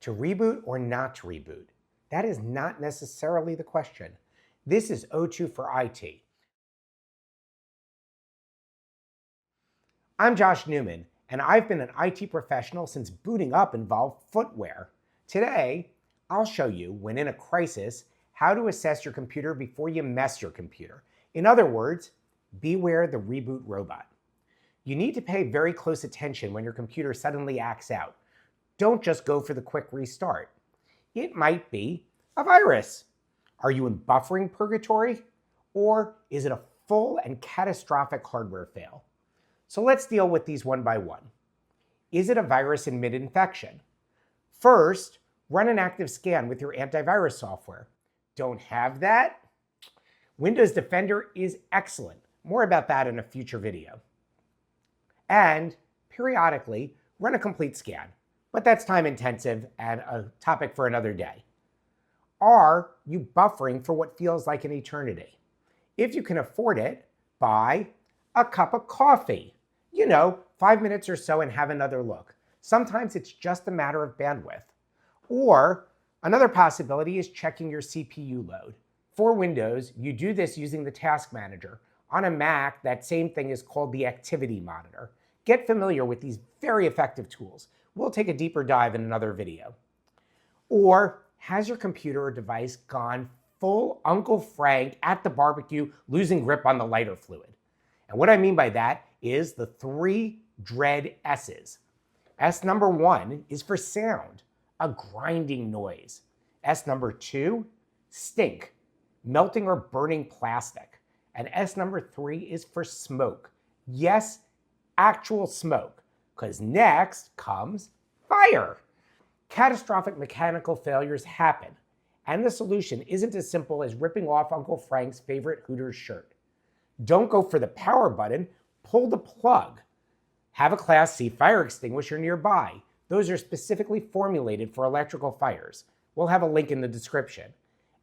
To reboot or not to reboot? That is not necessarily the question. This is O24IT. I'm Josh Newman, and I've been an IT professional since booting up involved footwear. Today, I'll show you, when in a crisis, how to assess your computer before you mess your computer. In other words, beware the reboot robot. You need to pay very close attention when your computer suddenly acts out. Don't just go for the quick restart. It might be a virus. Are you in buffering purgatory? Or is it a full and catastrophic hardware fail? So let's deal with these one by one. Is it a virus in mid-infection? First, run an active scan with your antivirus software. Don't have that? Windows Defender is excellent. More about that in a future video. And periodically, run a complete scan. But that's time intensive and a topic for another day. Are you buffering for what feels like an eternity? If you can afford it, buy a cup of coffee. 5 minutes or so and have another look. Sometimes it's just a matter of bandwidth. Or another possibility is checking your CPU load. For Windows, you do this using the Task Manager. On a Mac, that same thing is called the Activity Monitor. Get familiar with these very effective tools. We'll take a deeper dive in another video. Or has your computer or device gone full Uncle Frank at the barbecue, losing grip on the lighter fluid? And what I mean by that is the 3 dread S's. S number 1 is for sound, a grinding noise. S number 2, stink, melting or burning plastic. And S number 3 is for smoke. Yes, actual smoke, because next comes fire. Catastrophic mechanical failures happen, and the solution isn't as simple as ripping off Uncle Frank's favorite Hooters shirt. Don't go for the power button, pull the plug. Have a Class C fire extinguisher nearby. Those are specifically formulated for electrical fires. We'll have a link in the description.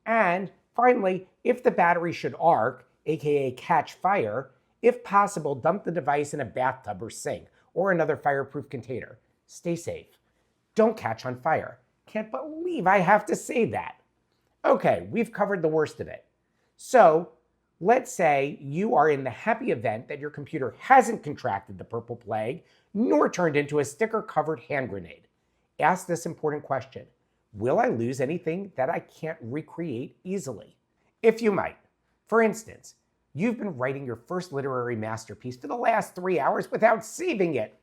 And finally, if the battery should arc, aka catch fire, if possible, dump the device in a bathtub or sink or another fireproof container. Stay safe. Don't catch on fire. Can't believe I have to say that. Okay, we've covered the worst of it. So let's say you are in the happy event that your computer hasn't contracted the purple plague, nor turned into a sticker-covered hand grenade. Ask this important question: will I lose anything that I can't recreate easily? If you might. For instance, you've been writing your first literary masterpiece for the last 3 hours without saving it.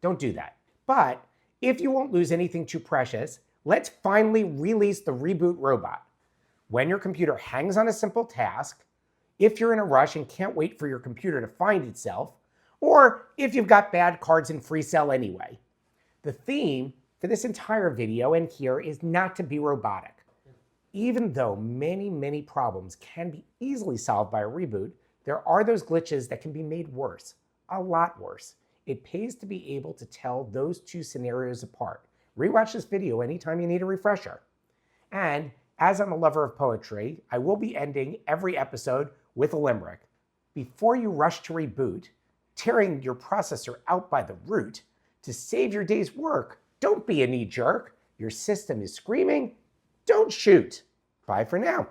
Don't do that. But if you won't lose anything too precious, let's finally release the Reboot Robot. When your computer hangs on a simple task, if you're in a rush and can't wait for your computer to find itself, or if you've got bad cards in free cell anyway. The theme for this entire video and here is not to be robotic. Even though many problems can be easily solved by a reboot, there are those glitches that can be made worse, a lot worse. It pays to be able to tell those two scenarios apart. Rewatch this video anytime you need a refresher. And as I'm a lover of poetry, I will be ending every episode with a limerick. Before you rush to reboot, tearing your processor out by the root, to save your day's work, don't be a knee jerk. Your system is screaming, don't shoot. Bye for now.